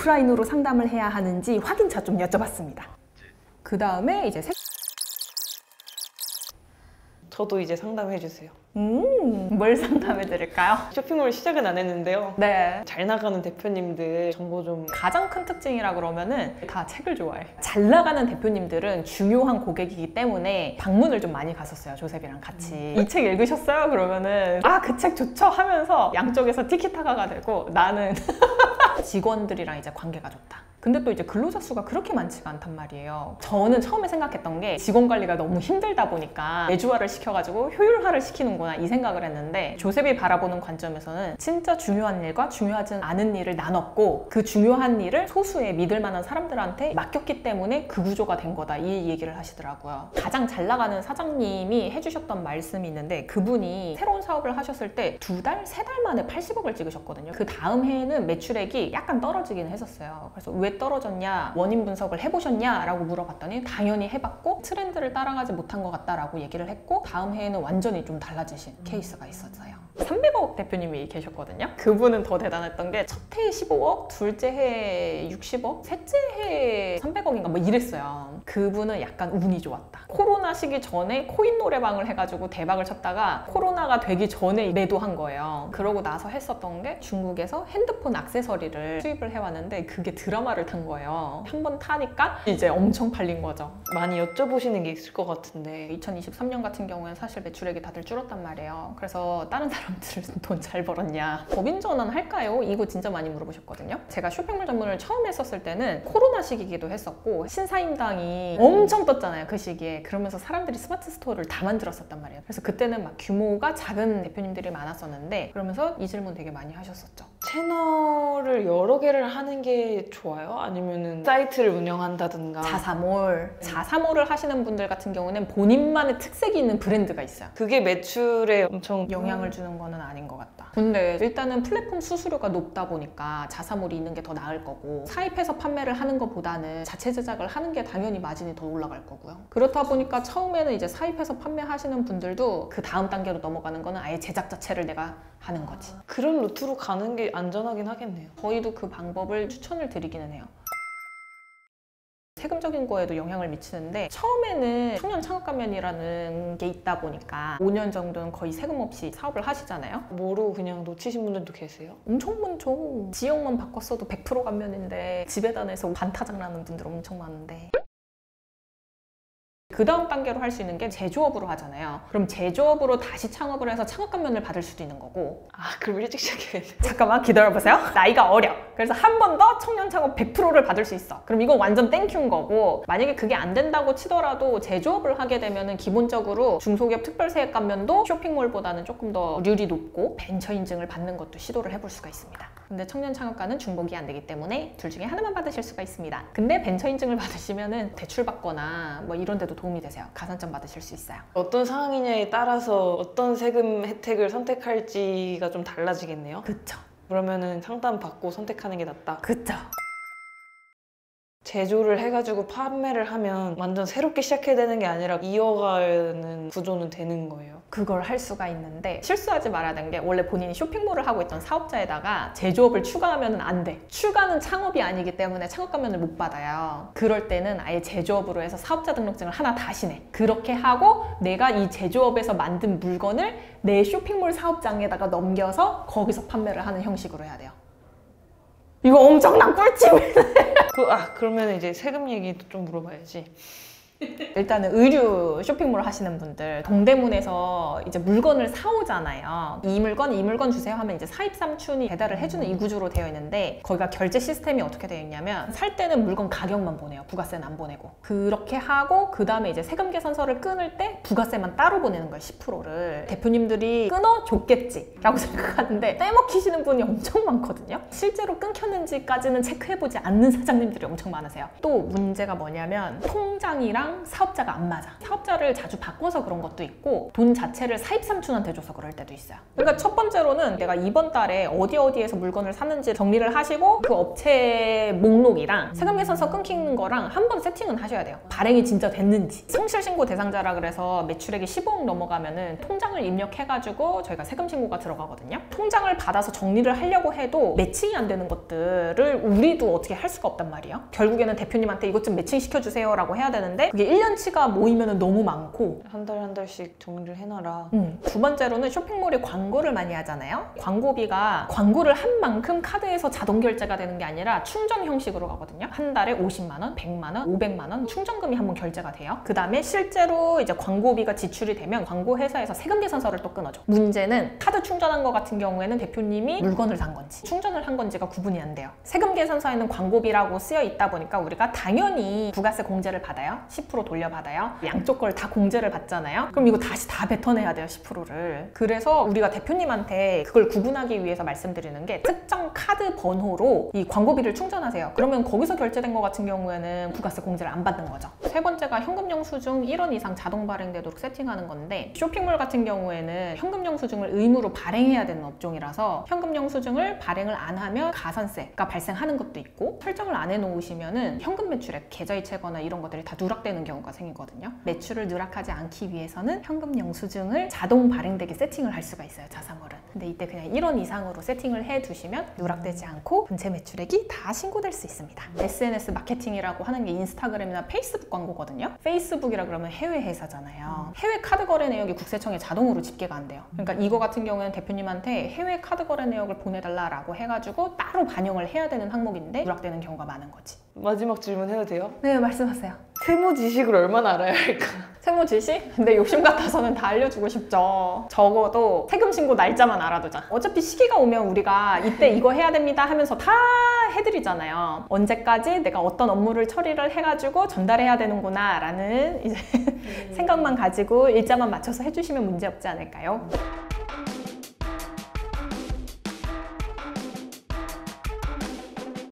오프라인으로 상담을 해야 하는지 확인차 좀 여쭤봤습니다. 그 다음에 이제 저도 이제 상담해 주세요. 뭘 상담해 드릴까요? 쇼핑몰 시작은 안 했는데요. 네. 잘 나가는 대표님들 정보 좀. 가장 큰 특징이라 그러면은 다 책을 좋아해. 잘 나가는 대표님들은 중요한 고객이기 때문에 방문을 좀 많이 갔었어요. 조셉이랑 같이. 이 책 읽으셨어요? 그러면은 아, 그 책 좋죠? 하면서 양쪽에서 티키타카가 되고 나는 직원들이랑 이제 관계가 좋다. 근데 또 이제 근로자 수가 그렇게 많지가 않단 말이에요. 저는 처음에 생각했던 게 직원 관리가 너무 힘들다 보니까 내주화를 시켜가지고 효율화를 시키는구나 이 생각을 했는데 조셉이 바라보는 관점에서는 진짜 중요한 일과 중요하지 않은 일을 나눴고 그 중요한 일을 소수의 믿을 만한 사람들한테 맡겼기 때문에 그 구조가 된 거다 이 얘기를 하시더라고요. 가장 잘 나가는 사장님이 해주셨던 말씀이 있는데 그분이 새로운 사업을 하셨을 때 2달, 3달 만에 80억을 찍으셨거든요. 그 다음 해에는 매출액이 약간 떨어지긴 했었어요. 그래서 왜 떨어졌냐, 원인 분석을 해보셨냐 라고 물어봤더니 당연히 해봤고 트렌드를 따라가지 못한 것 같다라고 얘기를 했고 다음 해에는 완전히 좀 달라지신 케이스가 있었어요. 300억 대표님이 계셨거든요. 그분은 더 대단했던 게 첫 해에 15억, 둘째 해에 60억, 셋째 해에 300억인가 뭐 이랬어요. 그분은 약간 운이 좋았다. 코로나 시기 전에 코인 노래방을 해가지고 대박을 쳤다가 코로나가 되기 전에 매도한 거예요. 그러고 나서 했었던 게 중국에서 핸드폰 액세서리를 수입을 해왔는데 그게 드라마를 탄 거예요. 한 번 타니까 이제 엄청 팔린 거죠. 많이 여쭤보시는 게 있을 것 같은데 2023년 같은 경우에는 사실 매출액이 다들 줄었단 말이에요. 그래서 다른 사람들은 돈 잘 벌었냐, 법인 전환 할까요? 이거 진짜 많이 물어보셨거든요. 제가 쇼핑몰 전문을 처음 했었을 때는 코로나 시기이기도 했었고 신사임당이 엄청 떴잖아요, 그 시기에. 그러면서 사람들이 스마트 스토어를 다 만들었었단 말이에요. 그래서 그때는 막 규모가 작은 대표님들이 많았었는데 그러면서 이 질문 되게 많이 하셨었죠. 채널을 여러 개를 하는 게 좋아요? 아니면은 사이트를 운영한다든가. 자사몰을 하시는 분들 같은 경우는 본인만의 특색이 있는 브랜드가 있어요. 그게 매출에 엄청 영향을 주는 거는 아닌 것 같다. 근데 일단은 플랫폼 수수료가 높다 보니까 자사몰이 있는 게 더 나을 거고 사입해서 판매를 하는 것보다는 자체 제작을 하는 게 당연히 마진이 더 올라갈 거고요. 그렇다 보니까 처음에는 이제 사입해서 판매하시는 분들도 그 다음 단계로 넘어가는 거는 아예 제작 자체를 내가 하는 거지. 그런 루트로 가는 게 안전하긴 하겠네요. 저희도 그 방법을 추천을 드리기는 해요. 세금적인 거에도 영향을 미치는데 처음에는 청년 창업가면이라는 게 있다 보니까 5년 정도는 거의 세금 없이 사업을 하시잖아요. 모르고 그냥 놓치신 분들도 계세요? 엄청 많죠. 지역만 바꿨어도 100% 감면인데 집에다 내서 반타작 나는 분들 엄청 많은데 그 다음 단계로 할 수 있는 게 제조업으로 하잖아요. 그럼 제조업으로 다시 창업을 해서 창업감면을 받을 수도 있는 거고. 아, 그럼 일찍 시작해야겠네. 잠깐만 기다려보세요. 나이가 어려. 그래서 한 번 더 청년 창업 100%를 받을 수 있어. 그럼 이건 완전 땡큐인 거고 만약에 그게 안 된다고 치더라도 제조업을 하게 되면은 기본적으로 중소기업 특별세액 감면도 쇼핑몰보다는 조금 더 률이 높고 벤처 인증을 받는 것도 시도를 해볼 수가 있습니다. 근데 청년 창업가는 중복이 안 되기 때문에 둘 중에 하나만 받으실 수가 있습니다. 근데 벤처 인증을 받으시면은 대출 받거나 뭐 이런 데도 도움이 되세요. 가산점 받으실 수 있어요. 어떤 상황이냐에 따라서 어떤 세금 혜택을 선택할지가 좀 달라지겠네요. 그쵸. 그러면은 상담 받고 선택하는 게 낫다. 그쵸. 제조를 해가지고 판매를 하면 완전 새롭게 시작해야 되는 게 아니라 이어가는 구조는 되는 거예요. 그걸 할 수가 있는데 실수하지 말아야 되는 게 원래 본인이 쇼핑몰을 하고 있던 사업자에다가 제조업을 추가하면 안 돼. 추가는 창업이 아니기 때문에 창업감면을 못 받아요. 그럴 때는 아예 제조업으로 해서 사업자 등록증을 하나 다시 내. 그렇게 하고 내가 이 제조업에서 만든 물건을 내 쇼핑몰 사업장에다가 넘겨서 거기서 판매를 하는 형식으로 해야 돼요. 이거 엄청난 꿀팁이네. 그러면 이제 세금 얘기도 좀 물어봐야지. 일단은 의류 쇼핑몰 하시는 분들 동대문에서 이제 물건을 사오잖아요. 이 물건 주세요 하면 이제 사입삼촌이 배달을 해주는 이 구조로 되어 있는데 거기가 결제 시스템이 어떻게 되어 있냐면 살 때는 물건 가격만 보내요. 부가세는 안 보내고. 그렇게 하고 그 다음에 이제 세금 계산서를 끊을 때 부가세만 따로 보내는 거예요. 10%를. 대표님들이 끊어줬겠지 라고 생각하는데 떼먹히시는 분이 엄청 많거든요. 실제로 끊겼는지까지는 체크해보지 않는 사장님들이 엄청 많으세요. 또 문제가 뭐냐면 통장이랑 대표님이랑 사업자가 안 맞아. 사업자를 자주 바꿔서 그런 것도 있고 돈 자체를 사입삼촌한테 줘서 그럴 때도 있어요. 그러니까 첫 번째로는 내가 이번 달에 어디에서 물건을 샀는지 정리를 하시고 그 업체 목록이랑 세금계산서 끊기는 거랑 한번 세팅은 하셔야 돼요. 발행이 진짜 됐는지. 성실신고 대상자라 그래서 매출액이 15억 넘어가면은 통장을 입력해가지고 저희가 세금신고가 들어가거든요. 통장을 받아서 정리를 하려고 해도 매칭이 안 되는 것들을 우리도 어떻게 할 수가 없단 말이에요. 결국에는 대표님한테 이것 좀 매칭시켜주세요 라고 해야 되는데 그게 1년치가 모이면 너무 많고 한 달 한 달씩 정리를 해놔라. 두 번째로는 쇼핑몰이 광고를 많이 하잖아요. 광고비가 광고를 한 만큼 카드에서 자동 결제가 되는 게 아니라 충전 형식으로 가거든요. 한 달에 50만 원, 100만 원, 500만 원 충전금이 한 번 결제가 돼요. 그 다음에 실제로 이제 광고비가 지출이 되면 광고 회사에서 세금 계산서를 또 끊어줘. 문제는 카드 충전한 거 같은 경우에는 대표님이 물건을 산 건지 충전을 한 건지가 구분이 안 돼요. 세금 계산서에는 광고비라고 쓰여 있다 보니까 우리가 당연히 부가세 공제를 받아요. 10% 돌려받아요. 양쪽 걸 다 공제를 받잖아요. 그럼 이거 다시 다 뱉어내야 돼요. 10%를. 그래서 우리가 대표님한테 그걸 구분하기 위해서 말씀드리는 게 특정 카드 번호로 이 광고비를 충전하세요. 그러면 거기서 결제된 거 같은 경우에는 부가세 공제를 안 받는 거죠. 세 번째가 현금 영수증 1원 이상 자동 발행되도록 세팅하는 건데 쇼핑몰 같은 경우에는 현금 영수증을 의무로 발행해야 되는 업종이라서 현금 영수증을 발행을 안 하면 가산세가 발생하는 것도 있고 설정을 안 해놓으시면은 현금 매출액 계좌이체거나 이런 것들이 다 누락되는 경우가 생기거든요. 매출을 누락하지 않기 위해서는 현금 영수증을 자동 발행되게 세팅을 할 수가 있어요. 자사몰은. 근데 이때 그냥 1원 이상으로 세팅을 해두시면 누락되지 않고 본체 매출액이 다 신고될 수 있습니다. SNS 마케팅이라고 하는 게 인스타그램이나 페이스북 광고거든요. 페이스북이라 그러면 해외 회사잖아요. 해외 카드 거래 내역이 국세청에 자동으로 집계가 안 돼요. 그러니까 이거 같은 경우에는 대표님한테 해외 카드 거래 내역을 보내달라고 해가지고 따로 반영을 해야 되는 항목인데 누락되는 경우가 많은 거지. 마지막 질문 해도 돼요? 네, 말씀하세요. 세무 지식을 얼마나 알아야 할까? 세무 지식? 근데 욕심 같아서는 다 알려주고 싶죠. 적어도 세금 신고 날짜만 알아두자. 어차피 시기가 오면 우리가 이때 이거 해야 됩니다 하면서 다 해드리잖아요. 언제까지 내가 어떤 업무를 처리를 해가지고 전달해야 되는구나 라는 이제 생각만 가지고 일자만 맞춰서 해주시면 문제 없지 않을까요?